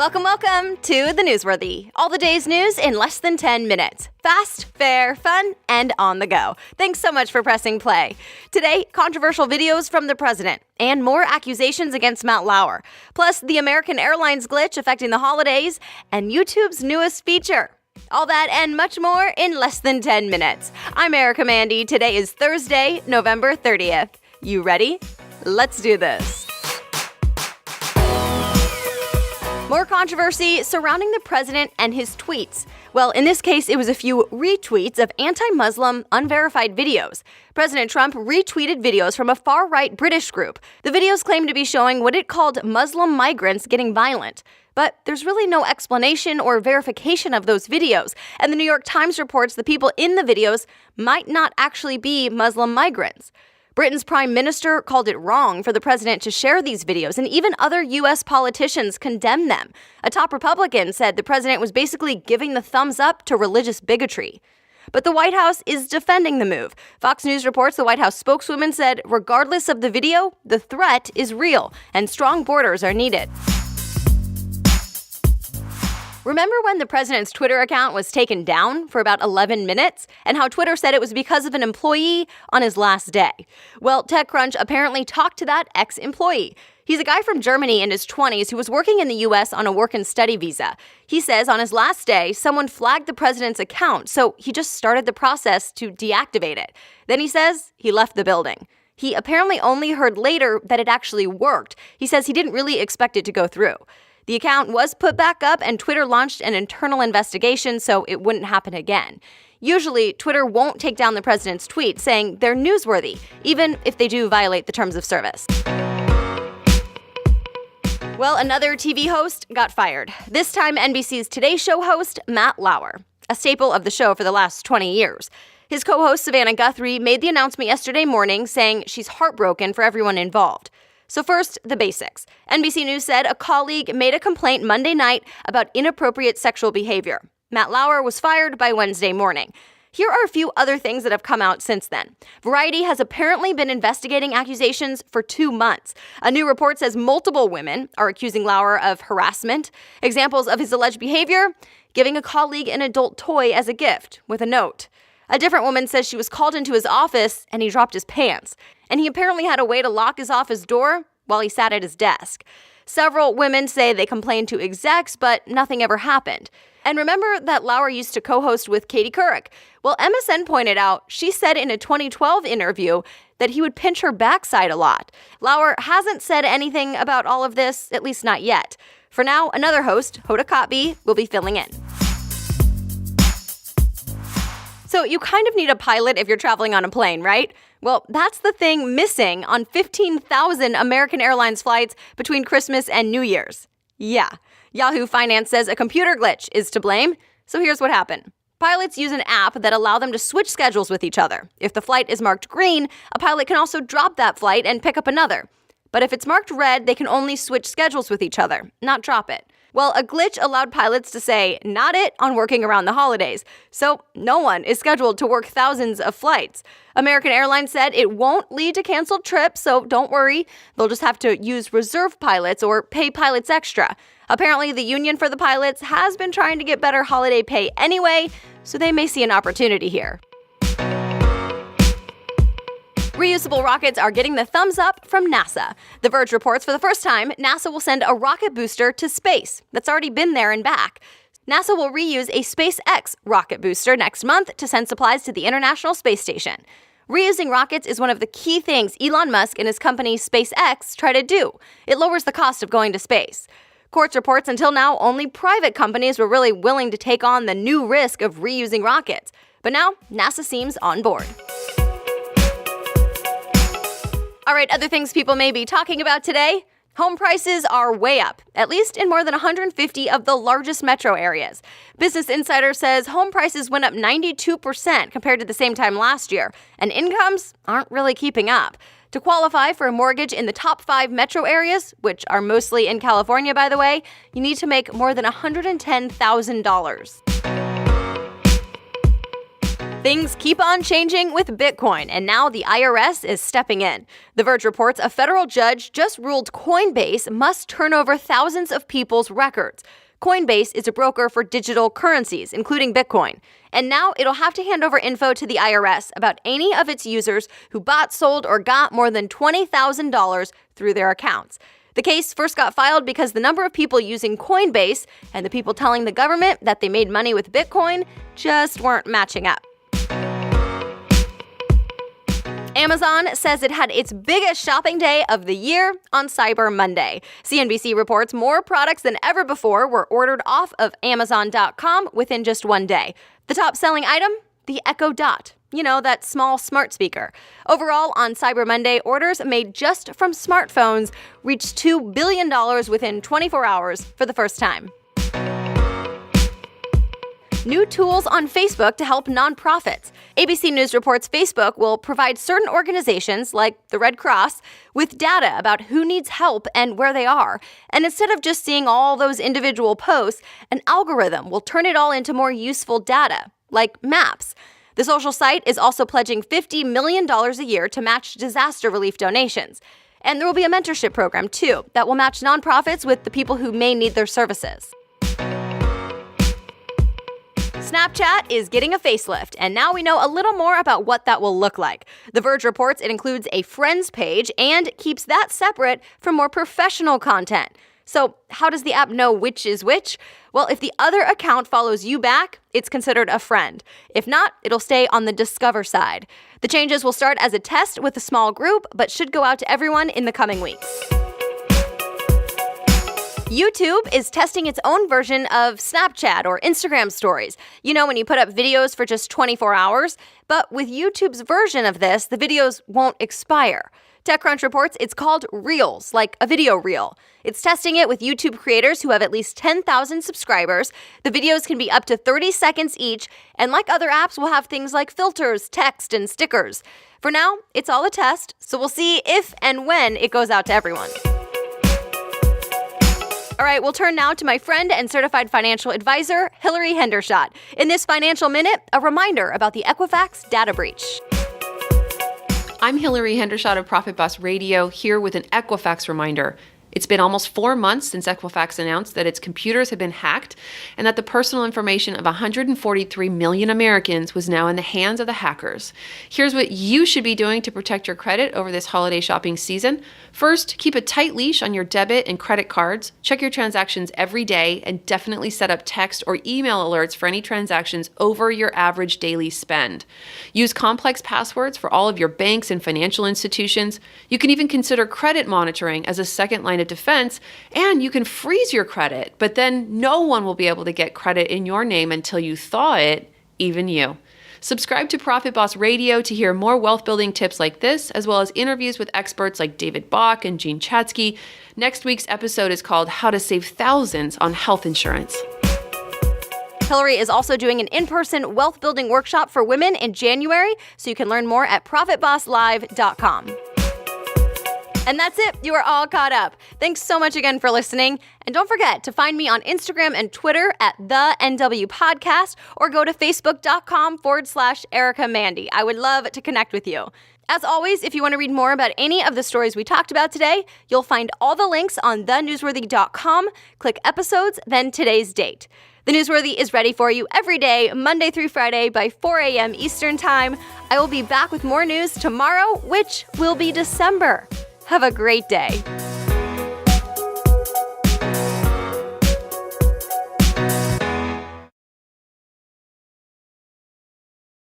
Welcome to The Newsworthy. All the day's news in less than 10 minutes. Fast, fair, fun, and on the go. Thanks so much for pressing play. Today, controversial videos from the president and more accusations against Matt Lauer. Plus, the American Airlines glitch affecting the holidays and YouTube's newest feature. All that and much more in less than 10 minutes. I'm Erica Mandy. Today is Thursday, November 30th. You ready? Let's do this. More controversy surrounding the president and his tweets. Well, in this case, it was a few retweets of anti-Muslim, unverified videos. President Trump retweeted videos from a far-right British group. The videos claim to be showing what it called Muslim migrants getting violent. But there's really no explanation or verification of those videos, and the New York Times reports the people in the videos might not actually be Muslim migrants. Britain's prime minister called it wrong for the president to share these videos, and even other U.S. politicians condemned them. A top Republican said the president was basically giving the thumbs up to religious bigotry. But the White House is defending the move. Fox News reports the White House spokeswoman said, regardless of the video, the threat is real, and strong borders are needed. Remember when the president's Twitter account was taken down for about 11 minutes, and how Twitter said it was because of an employee on his last day? Well, TechCrunch apparently talked to that ex-employee. He's a guy from Germany in his 20s who was working in the U.S. on a work and study visa. He says on his last day, someone flagged the president's account, so he just started the process to deactivate it. Then he says he left the building. He apparently only heard later that it actually worked. He says he didn't really expect it to go through. The account was put back up and Twitter launched an internal investigation so it wouldn't happen again. Usually, Twitter won't take down the president's tweet saying they're newsworthy, even if they do violate the terms of service. Well, another TV host got fired. This time, NBC's Today Show host, Matt Lauer, a staple of the show for the last 20 years. His co-host, Savannah Guthrie, made the announcement yesterday morning saying she's heartbroken for everyone involved. So first, the basics. NBC News said a colleague made a complaint Monday night about inappropriate sexual behavior. Matt Lauer was fired by Wednesday morning. Here are a few other things that have come out since then. Variety has apparently been investigating accusations for 2 months. A new report says multiple women are accusing Lauer of harassment. Examples of his alleged behavior: giving a colleague an adult toy as a gift with a note. A different woman says she was called into his office and he dropped his pants. And he apparently had a way to lock his office door while he sat at his desk. Several women say they complained to execs, but nothing ever happened. And remember that Lauer used to co-host with Katie Couric. Well, MSN pointed out she said in a 2012 interview that he would pinch her backside a lot. Lauer hasn't said anything about all of this, at least not yet. For now, another host, Hoda Kotb, will be filling in. So you kind of need a pilot if you're traveling on a plane, right? Well, that's the thing missing on 15,000 American Airlines flights between Christmas and New Year's. Yeah, Yahoo Finance says a computer glitch is to blame. So here's what happened. Pilots use an app that allow them to switch schedules with each other. If the flight is marked green, a pilot can also drop that flight and pick up another. But if it's marked red, they can only switch schedules with each other, not drop it. Well, a glitch allowed pilots to say, not it, on working around the holidays. So no one is scheduled to work thousands of flights. American Airlines said it won't lead to canceled trips, so don't worry. They'll just have to use reserve pilots or pay pilots extra. Apparently, the union for the pilots has been trying to get better holiday pay anyway, so they may see an opportunity here. Reusable rockets are getting the thumbs up from NASA. The Verge reports for the first time, NASA will send a rocket booster to space that's already been there and back. NASA will reuse a SpaceX rocket booster next month to send supplies to the International Space Station. Reusing rockets is one of the key things Elon Musk and his company SpaceX try to do. It lowers the cost of going to space. Quartz reports until now, only private companies were really willing to take on the new risk of reusing rockets. But now, NASA seems on board. All right, other things people may be talking about today. Home prices are way up, at least in more than 150 of the largest metro areas. Business Insider says home prices went up 92% compared to the same time last year, and incomes aren't really keeping up. To qualify for a mortgage in the top 5 metro areas, which are mostly in California, by the way, you need to make more than $110,000. Things keep on changing with Bitcoin, and now the IRS is stepping in. The Verge reports a federal judge just ruled Coinbase must turn over thousands of people's records. Coinbase is a broker for digital currencies, including Bitcoin. And now it'll have to hand over info to the IRS about any of its users who bought, sold, or got more than $20,000 through their accounts. The case first got filed because the number of people using Coinbase and the people telling the government that they made money with Bitcoin just weren't matching up. Amazon says it had its biggest shopping day of the year on Cyber Monday. CNBC reports more products than ever before were ordered off of Amazon.com within just one day. The top-selling item? The Echo Dot. You know, that small smart speaker. Overall, on Cyber Monday, orders made just from smartphones reached $2 billion within 24 hours for the first time. New tools on Facebook to help nonprofits. ABC News reports Facebook will provide certain organizations, like the Red Cross, with data about who needs help and where they are. And instead of just seeing all those individual posts, an algorithm will turn it all into more useful data, like maps. The social site is also pledging $50 million a year to match disaster relief donations. And there will be a mentorship program, too, that will match nonprofits with the people who may need their services. Snapchat is getting a facelift, and now we know a little more about what that will look like. The Verge reports it includes a Friends page and keeps that separate from more professional content. So how does the app know which is which? Well, if the other account follows you back, it's considered a friend. If not, it'll stay on the Discover side. The changes will start as a test with a small group, but should go out to everyone in the coming weeks. YouTube is testing its own version of Snapchat or Instagram stories. You know, when you put up videos for just 24 hours? But with YouTube's version of this, the videos won't expire. TechCrunch reports it's called Reels, like a video reel. It's testing it with YouTube creators who have at least 10,000 subscribers. The videos can be up to 30 seconds each, and like other apps, will have things like filters, text, and stickers. For now, it's all a test, so we'll see if and when it goes out to everyone. All right, we'll turn now to my friend and certified financial advisor, Hillary Hendershot. In this Financial Minute, a reminder about the Equifax data breach. I'm Hillary Hendershot of Profit Boss Radio, here with an Equifax reminder. It's been almost 4 months since Equifax announced that its computers had been hacked and that the personal information of 143 million Americans was now in the hands of the hackers. Here's what you should be doing to protect your credit over this holiday shopping season. First, keep a tight leash on your debit and credit cards. Check your transactions every day and definitely set up text or email alerts for any transactions over your average daily spend. Use complex passwords for all of your banks and financial institutions. You can even consider credit monitoring as a second line of defense, and you can freeze your credit, but then no one will be able to get credit in your name until you thaw it, even you. Subscribe to Profit Boss Radio to hear more wealth-building tips like this, as well as interviews with experts like David Bach and Gene Chatsky. Next week's episode is called How to Save Thousands on Health Insurance. Hillary is also doing an in-person wealth-building workshop for women in January, so you can learn more at ProfitBossLive.com. And that's it. You are all caught up. Thanks so much again for listening. And don't forget to find me on Instagram and Twitter at the NW Podcast, or go to Facebook.com/Erica Mandy. I would love to connect with you. As always, if you want to read more about any of the stories we talked about today, you'll find all the links on thenewsworthy.com. Click episodes, then today's date. The Newsworthy is ready for you every day, Monday through Friday by 4 a.m. Eastern Time. I will be back with more news tomorrow, which will be December. Have a great day.